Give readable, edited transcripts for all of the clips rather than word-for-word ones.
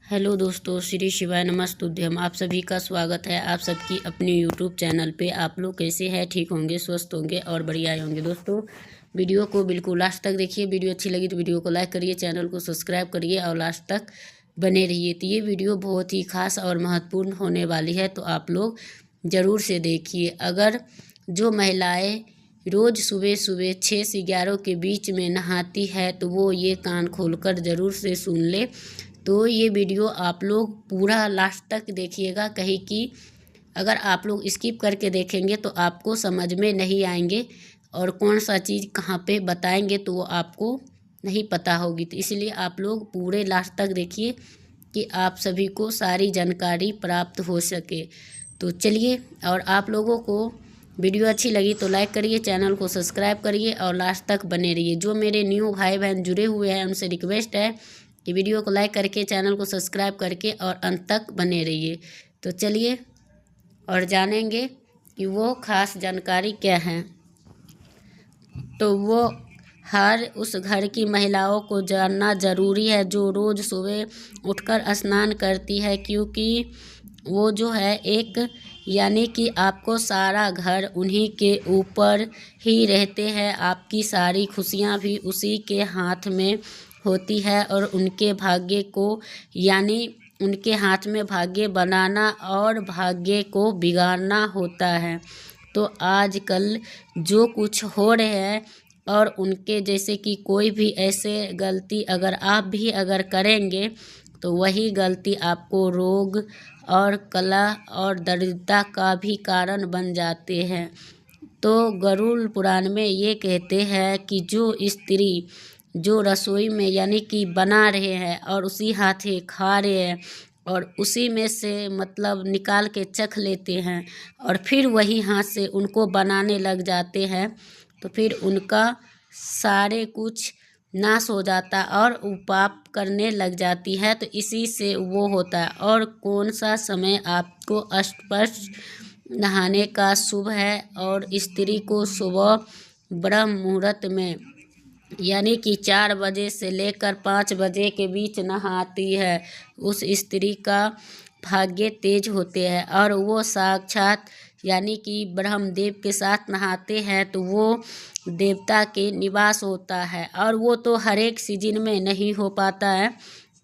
Hello दोस्तों, श्री शिवाय नमस्तुभ्यम। आप सभी का स्वागत है आप सबकी अपने यूट्यूब चैनल पे। आप लोग कैसे हैं? ठीक होंगे, स्वस्थ होंगे और बढ़िया होंगे। दोस्तों, वीडियो को बिल्कुल लास्ट तक देखिए। वीडियो अच्छी लगी तो वीडियो को लाइक करिए, चैनल को सब्सक्राइब करिए और लास्ट तक बने रहिए। तो ये वीडियो बहुत ही खास और महत्वपूर्ण होने वाली है, तो आप लोग ज़रूर से देखिए। अगर जो महिलाएँ रोज़ सुबह सुबह 6 से 11 के बीच में नहाती है तो वो ये कान खोलकर ज़रूर से सुन ले। तो ये वीडियो आप लोग पूरा लास्ट तक देखिएगा, कहीं कि अगर आप लोग स्किप करके देखेंगे तो आपको समझ में नहीं आएंगे और कौन सा चीज़ कहाँ पे बताएंगे तो वो आपको नहीं पता होगी। तो इसलिए आप लोग पूरे लास्ट तक देखिए कि आप सभी को सारी जानकारी प्राप्त हो सके। तो चलिए, और आप लोगों को वीडियो अच्छी लगी तो लाइक करिए, चैनल को सब्सक्राइब करिए और लास्ट तक बने रहिए। जो मेरे न्यू भाई बहन जुड़े हुए हैं उनसे रिक्वेस्ट है कि वीडियो को लाइक करके, चैनल को सब्सक्राइब करके और अंत तक बने रहिए। तो चलिए और जानेंगे कि वो खास जानकारी क्या है। तो वो हर उस घर की महिलाओं को जानना ज़रूरी है जो रोज़ सुबह उठकर स्नान करती है, क्योंकि वो जो है एक यानी कि आपको सारा घर उन्हीं के ऊपर ही रहते हैं। आपकी सारी खुशियाँ भी उसी के हाथ में होती है और उनके भाग्य को यानी उनके हाथ में भाग्य बनाना और भाग्य को बिगाड़ना होता है। तो आजकल जो कुछ हो रहे हैं और उनके जैसे कि कोई भी ऐसे गलती अगर आप भी अगर करेंगे तो वही गलती आपको रोग और कला और दरिद्रता का भी कारण बन जाते हैं। तो गरुड़ पुराण में ये कहते हैं कि जो स्त्री जो रसोई में यानी कि बना रहे हैं और उसी हाथे खा रहे हैं और उसी में से मतलब निकाल के चख लेते हैं और फिर वही हाथ से उनको बनाने लग जाते हैं, तो फिर उनका सारे कुछ नाश हो जाता और वो पाप करने लग जाती है। तो इसी से वो होता है। और कौन सा समय आपको स्पष्ट नहाने का शुभ है? और स्त्री को सुबह ब्रह्म मुहूर्त में यानी कि 4 बजे से लेकर 5 बजे के बीच नहाती है, उस स्त्री का भाग्य तेज होते हैं और वो साक्षात यानी कि ब्रह्मदेव के साथ नहाते हैं तो वो देवता के निवास होता है। और वो तो हर एक सीजन में नहीं हो पाता है,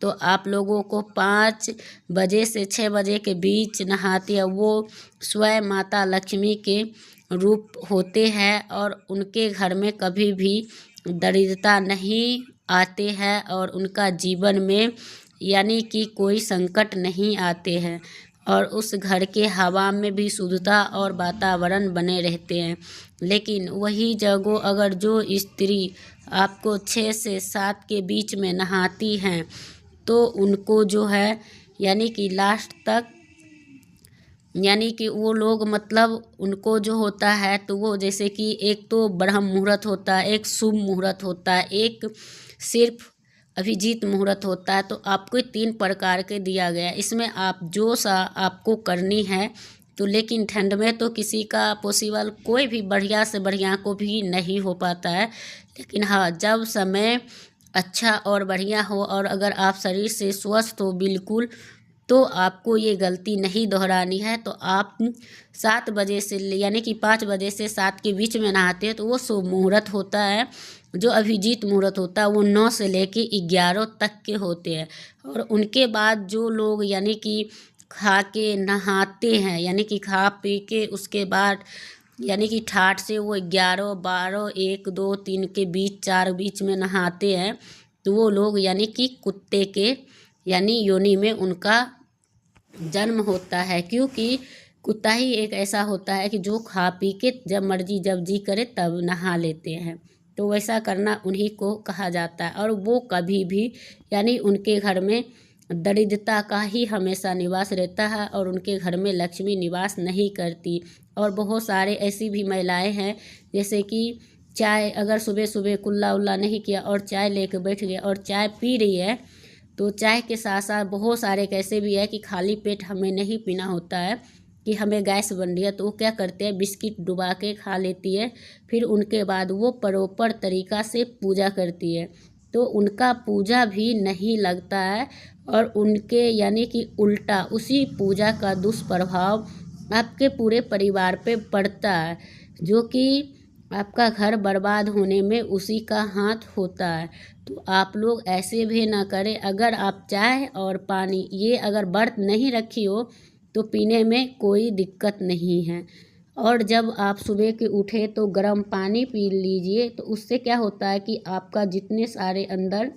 तो आप लोगों को 5 बजे से 6 बजे के बीच नहाती है। वो स्वयं माता लक्ष्मी के रूप होते हैं और उनके घर में कभी भी दरिद्रता नहीं आते हैं और उनका जीवन में यानी कि कोई संकट नहीं आते हैं और उस घर के हवा में भी शुद्धता और वातावरण बने रहते हैं। लेकिन वही जगह अगर जो स्त्री आपको 6 से 7 के बीच में नहाती हैं तो उनको जो है यानी कि लास्ट तक यानी कि वो लोग मतलब उनको जो होता है तो वो जैसे कि एक तो ब्रह्म मुहूर्त होता है, एक शुभ मुहूर्त होता है, एक सिर्फ अभिजीत मुहूर्त होता है। तो आपको 3 प्रकार के दिया गया है। इसमें आप जो सा आपको करनी है तो, लेकिन ठंड में तो किसी का पॉसिबल कोई भी बढ़िया से बढ़िया को भी नहीं हो पाता है। लेकिन हाँ, जब समय अच्छा और बढ़िया हो और अगर आप शरीर से स्वस्थ हो बिल्कुल, तो आपको ये गलती नहीं दोहरानी है। तो आप 7 बजे से यानी कि 5 बजे से 7 के बीच में नहाते हैं तो वो शुभ मुहूर्त होता है। जो अभिजीत मुहूर्त होता है वो 9 से लेके 11 तक के होते हैं। और उनके बाद जो लोग यानी कि खा के नहाते हैं यानी कि खा पी के उसके बाद यानी कि ठाठ से वो 11, 12, 1, 2, 3 के बीच 4 बीच में नहाते हैं तो वो लोग यानी कि कुत्ते के यानी योनि में उनका जन्म होता है। क्योंकि कुत्ता ही एक ऐसा होता है कि जो खा पी के जब मर्जी जब जी करे तब नहा लेते हैं, तो वैसा करना उन्हीं को कहा जाता है। और वो कभी भी यानी उनके घर में दरिद्रता का ही हमेशा निवास रहता है और उनके घर में लक्ष्मी निवास नहीं करती। और बहुत सारे ऐसी भी महिलाएं हैं जैसे कि चाय अगर सुबह सुबह कुल्ला उल्ला नहीं किया और चाय लेके बैठ गए और चाय पी रही है, तो चाय के साथ साथ बहुत सारे कैसे भी है कि खाली पेट हमें नहीं पीना होता है कि हमें गैस बन रही है, तो वो क्या करते हैं बिस्किट डुबा के खा लेती है। फिर उनके बाद वो प्रॉपर तरीक़ा से पूजा करती है। तो उनका पूजा भी नहीं लगता है और उनके यानी कि उल्टा उसी पूजा का दुष्प्रभाव आपके पूरे परिवार पे पड़ता है, जो कि आपका घर बर्बाद होने में उसी का हाथ होता है। तो आप लोग ऐसे भी ना करें। अगर आप चाय और पानी ये अगर व्रत नहीं रखी हो तो पीने में कोई दिक्कत नहीं है। और जब आप सुबह के उठे तो गर्म पानी पी लीजिए, तो उससे क्या होता है कि आपका जितने सारे अंदर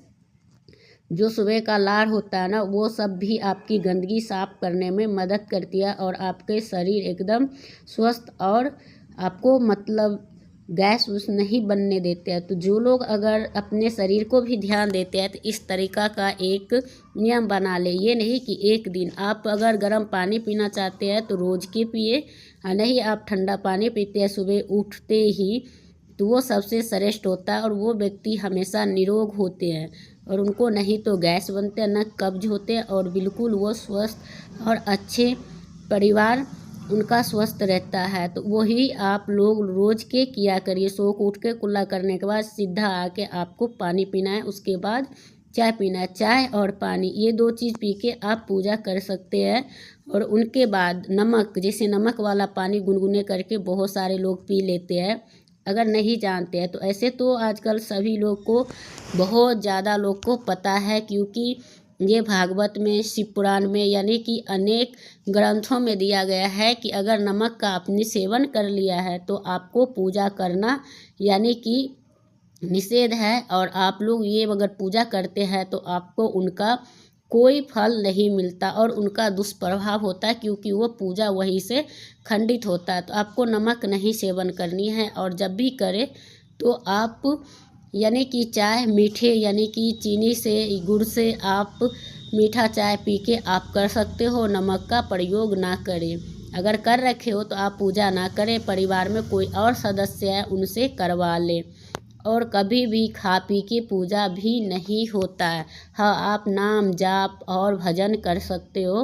जो सुबह का लार होता है ना, वो सब भी आपकी गंदगी साफ करने में मदद करती है और आपके शरीर एकदम स्वस्थ और आपको मतलब गैस उस नहीं बनने देते हैं। तो जो लोग अगर अपने शरीर को भी ध्यान देते हैं तो इस तरीका का एक नियम बना ले। ये नहीं कि एक दिन आप अगर गर्म पानी पीना चाहते हैं तो रोज़ के पिए, और नहीं आप ठंडा पानी पीते हैं सुबह उठते ही, तो वो सबसे श्रेष्ठ होता है और वो व्यक्ति हमेशा निरोग होते हैं और उनको नहीं तो गैस बनते हैं, न कब्ज होते हैं और बिल्कुल वो स्वस्थ और अच्छे परिवार उनका स्वस्थ रहता है। तो वही आप लोग रोज़ के किया करिए। सो को उठ के कुल्ला करने के बाद सीधा आके आपको पानी पीना है, उसके बाद चाय पीना है। चाय और पानी ये 2 चीज़ पी के आप पूजा कर सकते हैं। और उनके बाद नमक, जैसे नमक वाला पानी गुनगुने करके बहुत सारे लोग पी लेते हैं, अगर नहीं जानते हैं तो ऐसे तो आजकल सभी लोग को बहुत ज़्यादा लोग को पता है, क्योंकि ये भागवत में, शिव पुराण में यानी कि अनेक ग्रंथों में दिया गया है कि अगर नमक का आपने सेवन कर लिया है तो आपको पूजा करना यानी कि निषेध है। और आप लोग ये अगर पूजा करते हैं तो आपको उनका कोई फल नहीं मिलता और उनका दुष्प्रभाव होता है, क्योंकि वो पूजा वहीं से खंडित होता है। तो आपको नमक नहीं सेवन करनी है। और जब भी करें तो आप यानी कि चाय मीठे यानी कि चीनी से, गुड़ से आप मीठा चाय पी के आप कर सकते हो, नमक का प्रयोग ना करें। अगर कर रखे हो तो आप पूजा ना करें, परिवार में कोई और सदस्य है उनसे करवा लें। और कभी भी खा पी के पूजा भी नहीं होता है। हाँ, आप नाम जाप और भजन कर सकते हो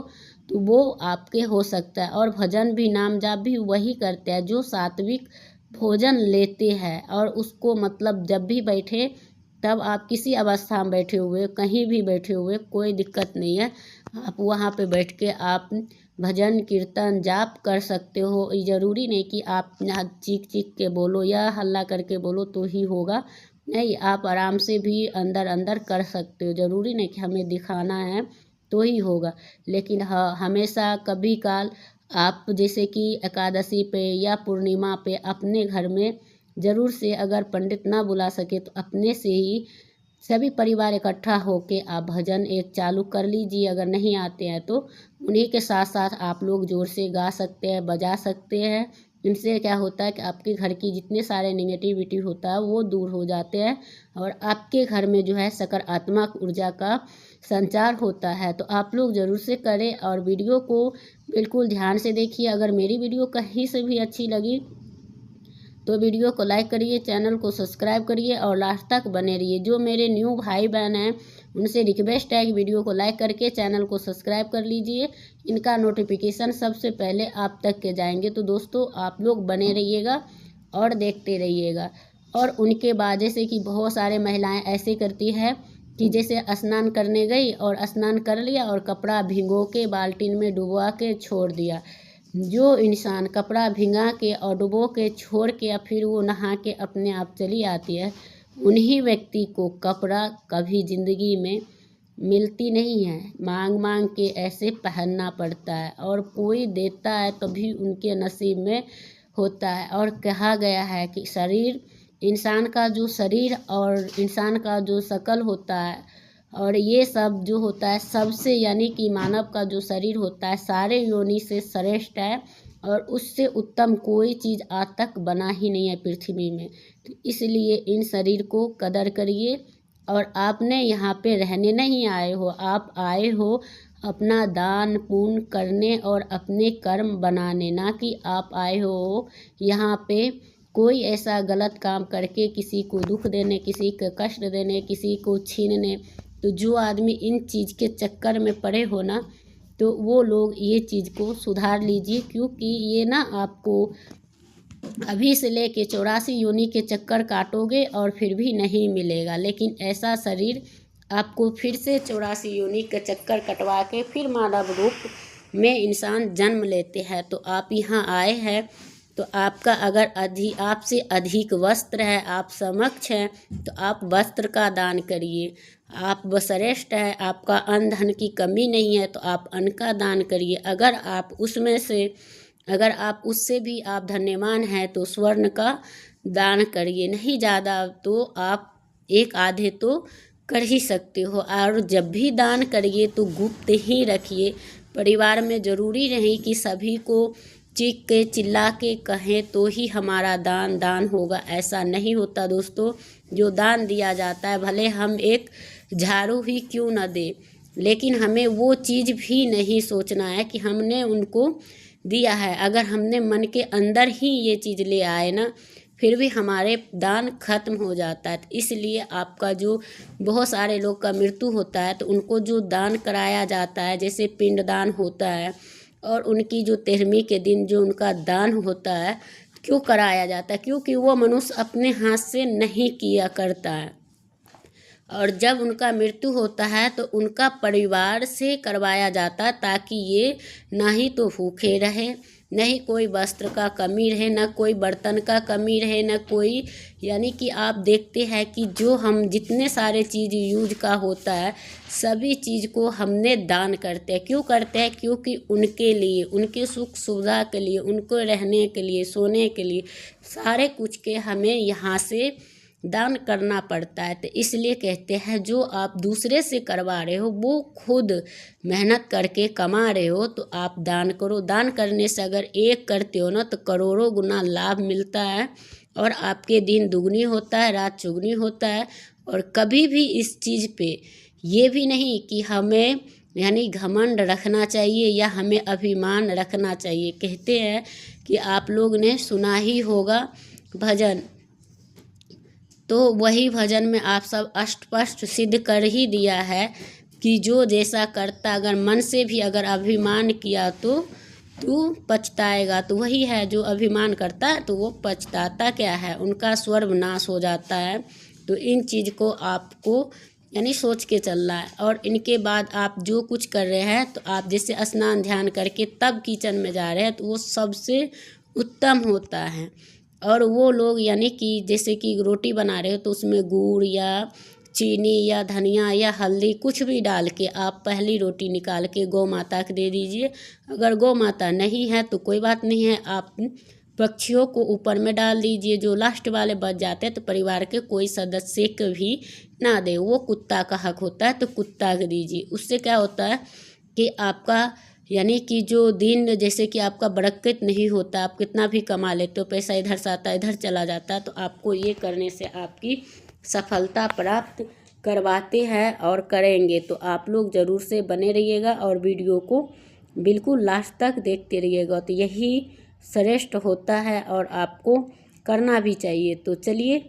तो वो आपके हो सकता है। और भजन भी नाम जाप भी वही करते हैं जो सात्विक भोजन लेते हैं। और उसको मतलब जब भी बैठे तब आप किसी अवस्था में बैठे हुए, कहीं भी बैठे हुए, कोई दिक्कत नहीं है, आप वहाँ पे बैठ के आप भजन कीर्तन जाप कर सकते हो। ये ज़रूरी नहीं कि आप यहाँ चीख चीख के बोलो या हल्ला करके बोलो तो ही होगा, नहीं, आप आराम से भी अंदर अंदर कर सकते हो। ज़रूरी नहीं कि हमें दिखाना है तो ही होगा। लेकिन हाँ, हमेशा कभी काल आप जैसे कि एकादशी पे या पूर्णिमा पे अपने घर में ज़रूर से, अगर पंडित ना बुला सके तो अपने से ही सभी परिवार इकट्ठा होके आप भजन एक चालू कर लीजिए। अगर नहीं आते हैं तो उन्हीं के साथ साथ आप लोग जोर से गा सकते हैं, बजा सकते हैं। इनसे क्या होता है कि आपके घर की जितने सारे नेगेटिविटी होता है वो दूर हो जाते हैं और आपके घर में जो है सकारात्मक ऊर्जा का संचार होता है। तो आप लोग ज़रूर से करें और वीडियो को बिल्कुल ध्यान से देखिए। अगर मेरी वीडियो कहीं से भी अच्छी लगी तो वीडियो को लाइक करिए, चैनल को सब्सक्राइब करिए और लास्ट तक बने रहिए। जो मेरे न्यू भाई बहन हैं उनसे रिक्वेस्ट है कि वीडियो को लाइक करके चैनल को सब्सक्राइब कर लीजिए, इनका नोटिफिकेशन सबसे पहले आप तक के जाएंगे। तो दोस्तों आप लोग बने रहिएगा और देखते रहिएगा। और उनके बाद जैसे कि बहुत सारे महिलाएं ऐसे करती है कि जैसे स्नान करने गई और स्नान कर लिया और कपड़ा भिगो के बाल्टीन में डुबवा के छोड़ दिया। जो इंसान कपड़ा भिंगा के और डुबो के छोड़ के या फिर वो नहा के अपने आप चली आती है, उन्हीं व्यक्ति को कपड़ा कभी ज़िंदगी में मिलती नहीं है, मांग मांग के ऐसे पहनना पड़ता है। और कोई देता है तभी उनके नसीब में होता है। और कहा गया है कि शरीर, इंसान का जो शरीर और इंसान का जो शकल होता है और ये सब जो होता है सबसे यानी कि मानव का जो शरीर होता है सारे योनि से श्रेष्ठ है और उससे उत्तम कोई चीज़ आज तक बना ही नहीं है पृथ्वी में। तो इसलिए इन शरीर को कदर करिए। और आपने यहाँ पे रहने नहीं आए हो, आप आए हो अपना दान पुण्य करने और अपने कर्म बनाने, ना कि आप आए हो यहाँ पे कोई ऐसा गलत काम करके किसी को दुख देने, किसी को कष्ट देने, किसी को छीनने। तो जो आदमी इन चीज़ के चक्कर में पड़े हो ना, तो वो लोग ये चीज़ को सुधार लीजिए, क्योंकि ये ना आपको अभी से लेके 84 योनि के चक्कर काटोगे और फिर भी नहीं मिलेगा, लेकिन ऐसा शरीर आपको फिर से 84 योनि के चक्कर कटवा के फिर मानव रूप में इंसान जन्म लेते हैं। तो आप यहाँ आए हैं तो आपका अगर आपसे अधिक वस्त्र है, आप समक्ष हैं, तो आप वस्त्र का दान करिए। आप श्रेष्ठ है, आपका अन्न धन की कमी नहीं है, तो आप अन्न का दान करिए। अगर आप उससे भी आप धन्यवान हैं तो स्वर्ण का दान करिए। नहीं ज़्यादा तो आप एक आधे तो कर ही सकते हो। और जब भी दान करिए तो गुप्त ही रखिए। परिवार में ज़रूरी नहीं कि सभी को चीख के चिल्ला के कहें तो ही हमारा दान होगा, ऐसा नहीं होता दोस्तों। जो दान दिया जाता है, भले हम एक झाड़ू ही क्यों न दे, लेकिन हमें वो चीज़ भी नहीं सोचना है कि हमने उनको दिया है। अगर हमने मन के अंदर ही ये चीज़ ले आए ना, फिर भी हमारे दान खत्म हो जाता है। तो इसलिए आपका जो बहुत सारे लोग का मृत्यु होता है तो उनको जो दान कराया जाता है, जैसे पिंडदान होता है, और उनकी जो 13वीं के दिन जो उनका दान होता है, क्यों कराया जाता है? क्योंकि वो मनुष्य अपने हाथ से नहीं किया करता है। और जब उनका मृत्यु होता है तो उनका परिवार से करवाया जाता है, ताकि ये ना ही तो भूखे रहे, नहीं कोई वस्त्र का कमी रहे, ना कोई बर्तन का कमी रहे, ना कोई, यानी कि आप देखते हैं कि जो हम जितने सारे चीज़ यूज का होता है, सभी चीज़ को हमने दान करते हैं। क्यों करते हैं? क्योंकि उनके लिए, उनके सुख सुविधा के लिए, उनको रहने के लिए, सोने के लिए, सारे कुछ के हमें यहाँ से दान करना पड़ता है। तो इसलिए कहते हैं जो आप दूसरे से करवा रहे हो वो खुद मेहनत करके कमा रहे हो, तो आप दान करो। दान करने से अगर एक करते हो ना तो करोड़ों गुना लाभ मिलता है, और आपके दिन दुगनी होता है, रात चुगनी होता है। और कभी भी इस चीज़ पे ये भी नहीं कि हमें यानी घमंड रखना चाहिए या हमें अभिमान रखना चाहिए। कहते हैं कि आप लोग ने सुना ही होगा भजन, तो वही भजन में आप सब स्पष्ट सिद्ध कर ही दिया है कि जो जैसा करता, अगर मन से भी अगर अभिमान किया तो तू पछताएगा। तो वही है, जो अभिमान करता है तो वो पछताता क्या है, उनका सर्वनाश हो जाता है। तो इन चीज़ को आपको यानी सोच के चलना है। और इनके बाद आप जो कुछ कर रहे हैं, तो आप जैसे स्नान ध्यान करके तब किचन में जा रहे हैं, तो वो सबसे उत्तम होता है। और वो लोग यानी कि जैसे कि रोटी बना रहे हो तो उसमें गुड़ या चीनी या धनिया या हल्दी कुछ भी डाल के आप पहली रोटी निकाल के गौ माता को दे दीजिए। अगर गौ माता नहीं है तो कोई बात नहीं है, आप पक्षियों को ऊपर में डाल दीजिए। जो लास्ट वाले बच जाते हैं तो परिवार के कोई सदस्य को भी ना दे, वो कुत्ता का हक होता है तो कुत्ता को दीजिए। उससे क्या होता है कि आपका यानी कि जो दिन जैसे कि आपका बरकत नहीं होता, आप कितना भी कमा लेते हो, पैसा इधर से आता है इधर चला जाता है, तो आपको ये करने से आपकी सफलता प्राप्त करवाते हैं और करेंगे। तो आप लोग ज़रूर से बने रहिएगा और वीडियो को बिल्कुल लास्ट तक देखते रहिएगा, तो यही श्रेष्ठ होता है और आपको करना भी चाहिए। तो चलिए,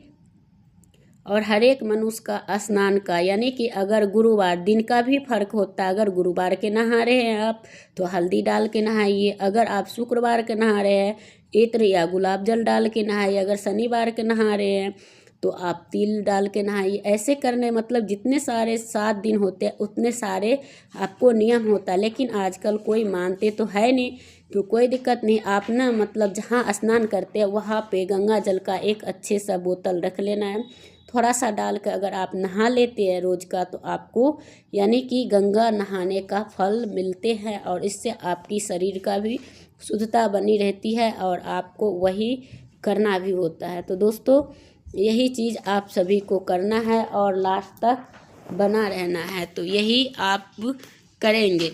और हर एक मनुष्य का स्नान का यानी कि अगर गुरुवार दिन का भी फर्क होता है। अगर गुरुवार के नहा रहे हैं आप तो हल्दी डाल के नहाइए, अगर आप शुक्रवार के नहा रहे हैं इत्र या गुलाब जल डाल के नहाइए, अगर शनिवार के नहा रहे हैं तो आप तिल डाल के नहाइए। ऐसे करने मतलब जितने सारे 7 दिन होते हैं उतने सारे आपको नियम होता है, लेकिन आजकल कोई मानते तो है नहीं, तो कोई दिक्कत नहीं। आप ना मतलब जहाँ स्नान करते हैं वहाँ पे गंगा जल का एक अच्छे सा बोतल रख लेना है, थोड़ा सा डाल कर अगर आप नहा लेते हैं रोज़ का, तो आपको यानी कि गंगा नहाने का फल मिलते हैं, और इससे आपकी शरीर का भी शुद्धता बनी रहती है और आपको वही करना भी होता है। तो दोस्तों यही चीज़ आप सभी को करना है और लास्ट तक बना रहना है, तो यही आप करेंगे।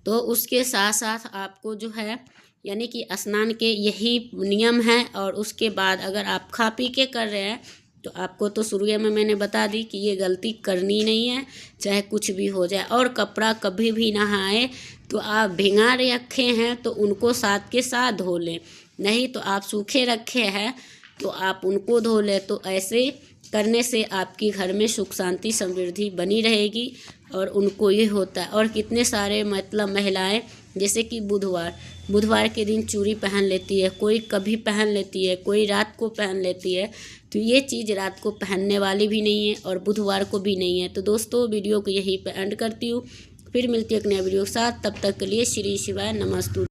तो उसके साथ साथ आपको जो है यानी कि स्नान के यही नियम हैं। और उसके बाद अगर आप खा पी के कर रहे हैं तो आपको तो शुरू में मैंने बता दी कि ये गलती करनी नहीं है, चाहे कुछ भी हो जाए। और कपड़ा कभी भी नहाए तो आप भिंगा रखे हैं तो उनको साथ के साथ धो लें, नहीं तो आप सूखे रखे हैं तो आप उनको धो लें। तो ऐसे करने से आपकी घर में सुख शांति समृद्धि बनी रहेगी। और उनको ये होता है। और कितने सारे मतलब महिलाएं जैसे कि बुधवार के दिन चूड़ी पहन लेती है, कोई कभी पहन लेती है, कोई रात को पहन लेती है। तो ये चीज़ रात को पहनने वाली भी नहीं है और बुधवार को भी नहीं है। तो दोस्तों वीडियो को यहीं पे एंड करती हूँ, फिर मिलती है एक नया वीडियो के साथ। तब तक के लिए श्री शिवाय नमस्तु।